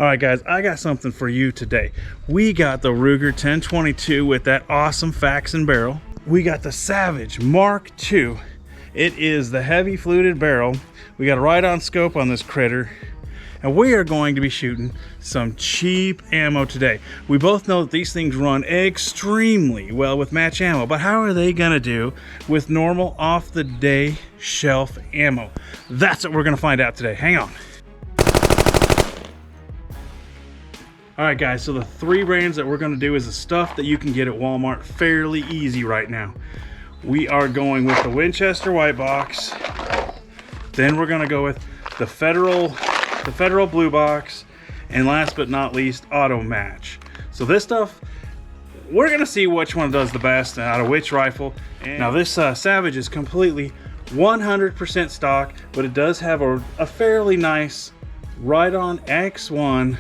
All right, guys, I got something for you today. We got the Ruger 1022 with that awesome Faxon barrel. We got the Savage Mark II. It is the heavy fluted barrel. We got a right-on scope on this critter. And we are going to be shooting some cheap ammo today. We both know that these things run extremely well with match ammo, but how are they gonna do with normal off-the-day shelf ammo? That's what we're gonna find out today. Hang on. All right, guys, so the three brands that we're gonna do is the stuff that you can get at Walmart fairly easy right now. We are going with the Winchester white box. Then we're gonna go with the Federal blue box, and last but not least, auto match. So this stuff, we're gonna see which one does the best out of which rifle. Now this Savage is completely 100% stock, but it does have a fairly nice right-on X1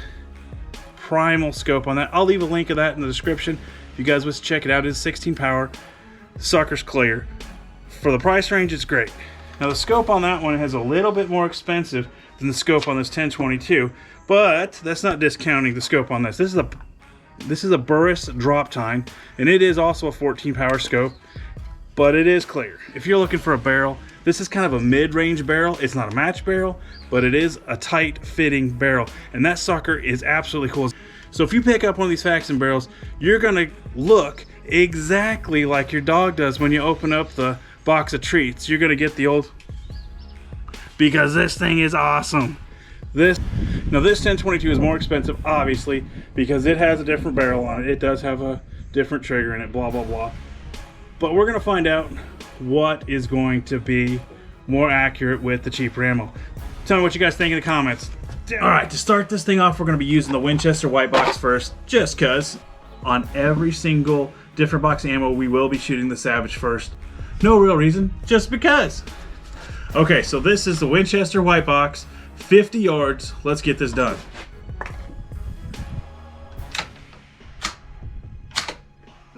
primal scope on that. I'll leave a link of that in the description if you guys wish to check it out. It is 16 power, sucker's clear. For the price range, it's great. Now the scope on that one is a little bit more expensive than the scope on this 1022, but that's not discounting the scope on this. This is a Burris drop time, and it is also a 14 power scope, but it is clear. If you're looking for a barrel, this is kind of a mid-range barrel. It's not a match barrel, but it is a tight fitting barrel, and that sucker is absolutely cool. So if you pick up one of these Faxon barrels, you're gonna look exactly like your dog does when you open up the box of treats. You're gonna get the old, because this thing is awesome. This 1022 is more expensive, obviously, because it has a different barrel on it. It does have a different trigger in it, blah, blah, blah. But we're gonna find out what is going to be more accurate with the cheaper ammo. Tell me what you guys think in the comments. All right, to start this thing off, we're gonna be using the Winchester white box first, just cause on every single different box of ammo, we will be shooting the Savage first. No real reason, just because. Okay, so this is the Winchester white box, 50 yards. Let's get this done.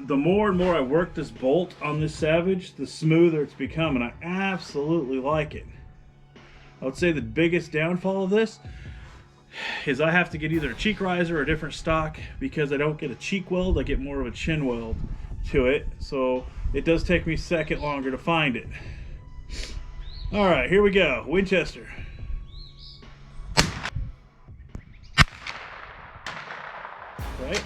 The more and more I work this bolt on this Savage, the smoother it's becoming. I absolutely like it. I would say the biggest downfall of this is I have to get either a cheek riser or a different stock, because I don't get a cheek weld, I get more of a chin weld to it. So it does take me a second longer to find it. All right, here we go, Winchester. Right.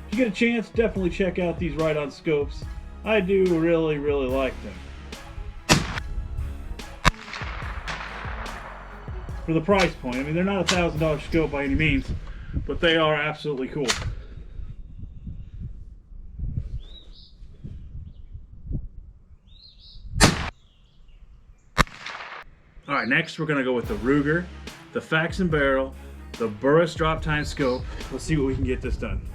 If you get a chance, definitely check out these right-on scopes. I do really, really like them. For the price point, I mean, they're not a $1,000 scope by any means, but they are absolutely cool. All right, next we're gonna go with the Ruger, the Faxon barrel, the Burris drop time scope. Let's see what we can get this done.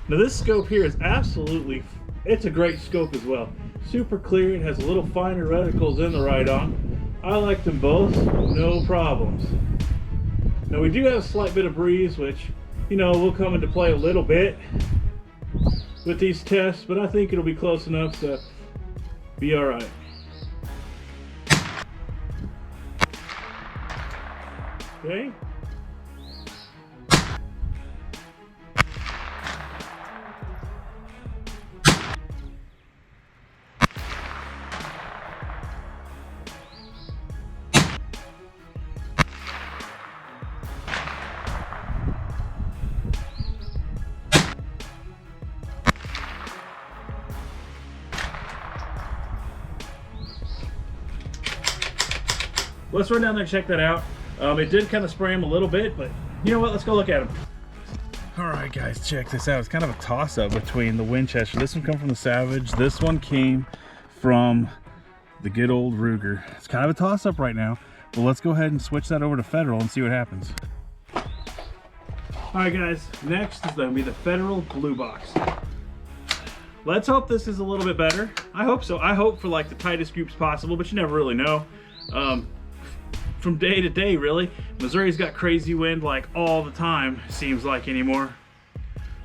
Now this scope here is absolutely, it's a great scope as well. Super clear, it has a little finer reticles in the right-on. I like them both, no problems. Now we do have a slight bit of breeze, which, you know, will come into play a little bit with these tests, but I think it'll be close enough to be all right. Okay. Let's run down there and check that out. It did kind of spray him a little bit, but you know what? Let's go look at him. All right, guys, check this out. It's kind of a toss-up between the Winchester. This one come from the Savage. This one came from the good old Ruger. It's kind of a toss-up right now, but let's go ahead and switch that over to Federal and see what happens. All right, guys, next is going to be the Federal blue box. Let's hope this is a little bit better. I hope so. I hope for like the tightest groups possible, but you never really know. from day to day, really. Missouri's got crazy wind like all the time, seems like anymore.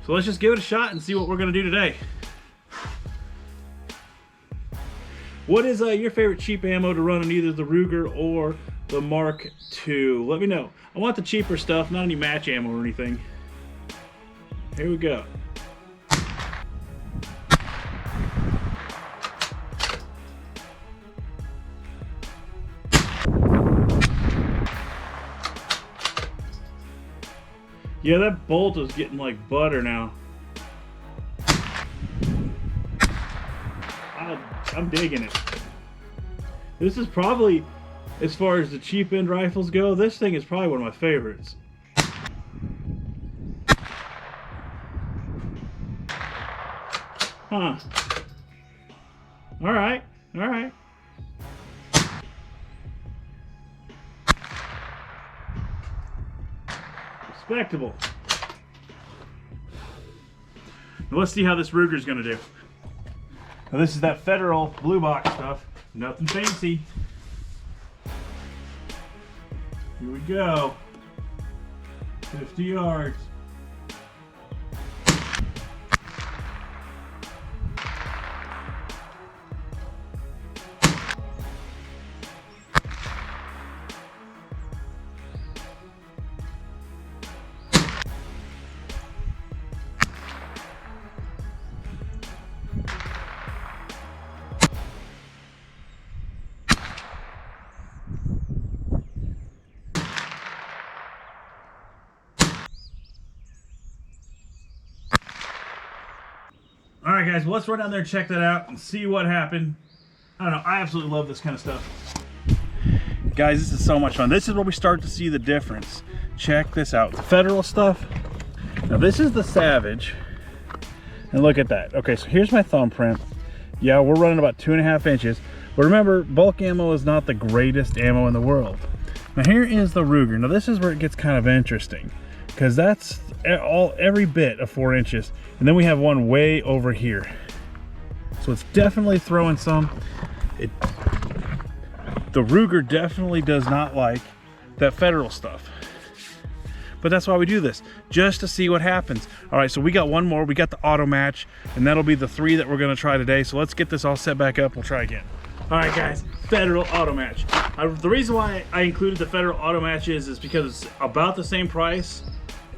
So let's just give it a shot and see what we're gonna do today. What is your favorite cheap ammo to run on either the Ruger or the Mark II? Let me know. I want the cheaper stuff, not any match ammo or anything. Here we go. Yeah, that bolt is getting like butter now. I'm digging it. This is probably, as far as the cheap end rifles go, this thing is probably one of my favorites. Huh. Alright, alright. Respectable. Now let's see how this Ruger's gonna do. Now this is that Federal blue box stuff. Nothing fancy. Here we go. 50 yards. Alright guys, well, let's run down there and check that out and see what happened. I don't know, I absolutely love this kind of stuff. Guys, this is so much fun. This is where we start to see the difference. Check this out. The Federal stuff. Now this is the Savage. And look at that. Okay, so here's my thumbprint. Yeah, we're running about 2.5 inches. But remember, bulk ammo is not the greatest ammo in the world. Now here is the Ruger. Now this is where it gets kind of interesting, because that's every bit of 4 inches. And then we have one way over here. So it's definitely throwing some. The Ruger definitely does not like that Federal stuff. But that's why we do this, just to see what happens. All right, so we got one more. We got the auto match, and that'll be the 3 that we're gonna try today. So let's get this all set back up. We'll try again. All right, guys, Federal auto match. The reason why I included the Federal auto matches is because it's about the same price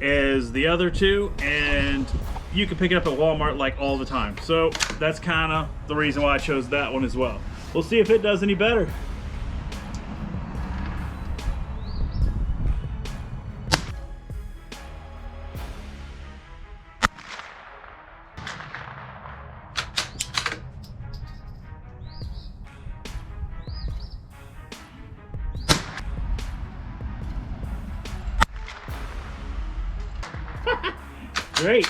as the other two, and you can pick it up at Walmart like all the time. So that's kind of the reason why I chose that one as well. We'll see if it does any better. Great.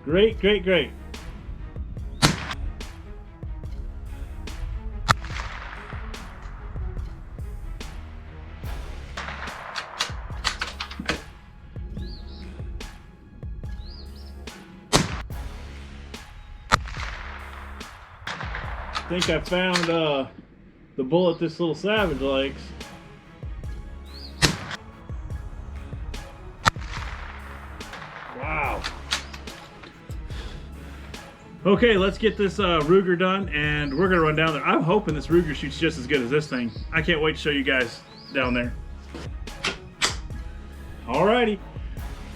Great, great, great. I think I found the bullet this little Savage likes. Wow. Okay, let's get this Ruger done, and we're gonna run down there. I'm hoping this Ruger shoots just as good as this thing. I can't wait to show you guys down there. Alrighty,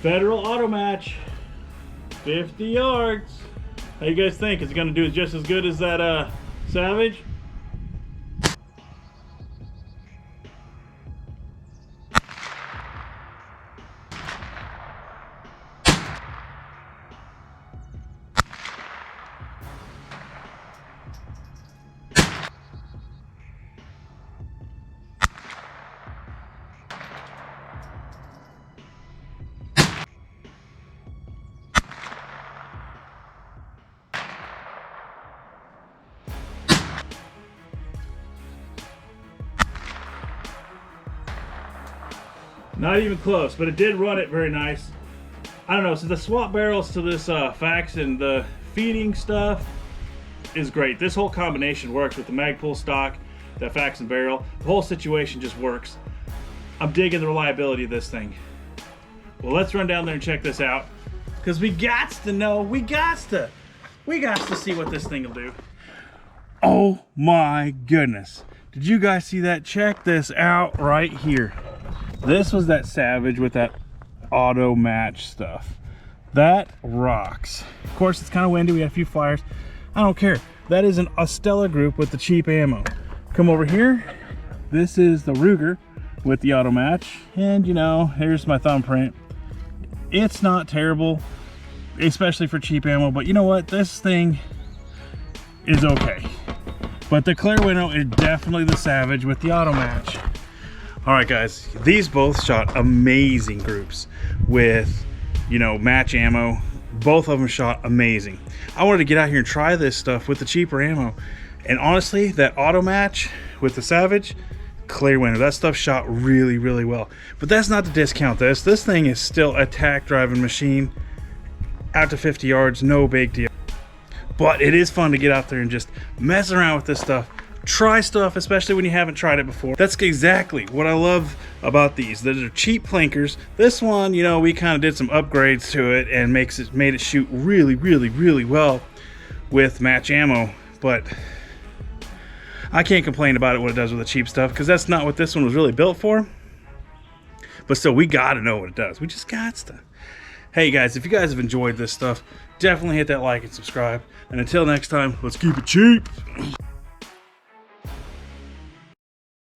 Federal auto match, 50 yards. How you guys think? Is it gonna do just as good as that Savage? Not even close, but it did run it very nice. I don't know, so the swap barrels to this Fax and the feeding stuff is great. This whole combination works with the Magpul stock that Fax and Barrel. The whole situation just works. I'm digging the reliability of this thing. Well, let's run down there and check this out, because we got to know, we got to see what this thing will do. Oh my goodness. Did you guys see that? Check this out right here. This was that Savage with that auto match stuff. That rocks. Of course, it's kind of windy. We had a few fires. I don't care. That is a Stella group with the cheap ammo. Come over here. This is the Ruger with the auto match. And you know, here's my thumbprint. It's not terrible, especially for cheap ammo, but you know what? This thing is okay. But the clear window is definitely the Savage with the auto match. All right, guys, these both shot amazing groups with, you know, match ammo. Both of them shot amazing. I wanted to get out here and try this stuff with the cheaper ammo. And honestly, that auto match with the Savage, clear window, that stuff shot really, really well. But that's not to discount this. This thing is still a tack driving machine. Out to 50 yards, no big deal. But it is fun to get out there and just mess around with this stuff. Try stuff, especially when you haven't tried it before. That's exactly what I love about these. These are cheap plinkers. This one, you know, we kind of did some upgrades to it and made it shoot really, really, really well with match ammo. But I can't complain about it, what it does with the cheap stuff, because that's not what this one was really built for. But still, we gotta know what it does. We just got to. Hey guys, if you guys have enjoyed this stuff, definitely hit that like and subscribe. And until next time, let's keep it cheap.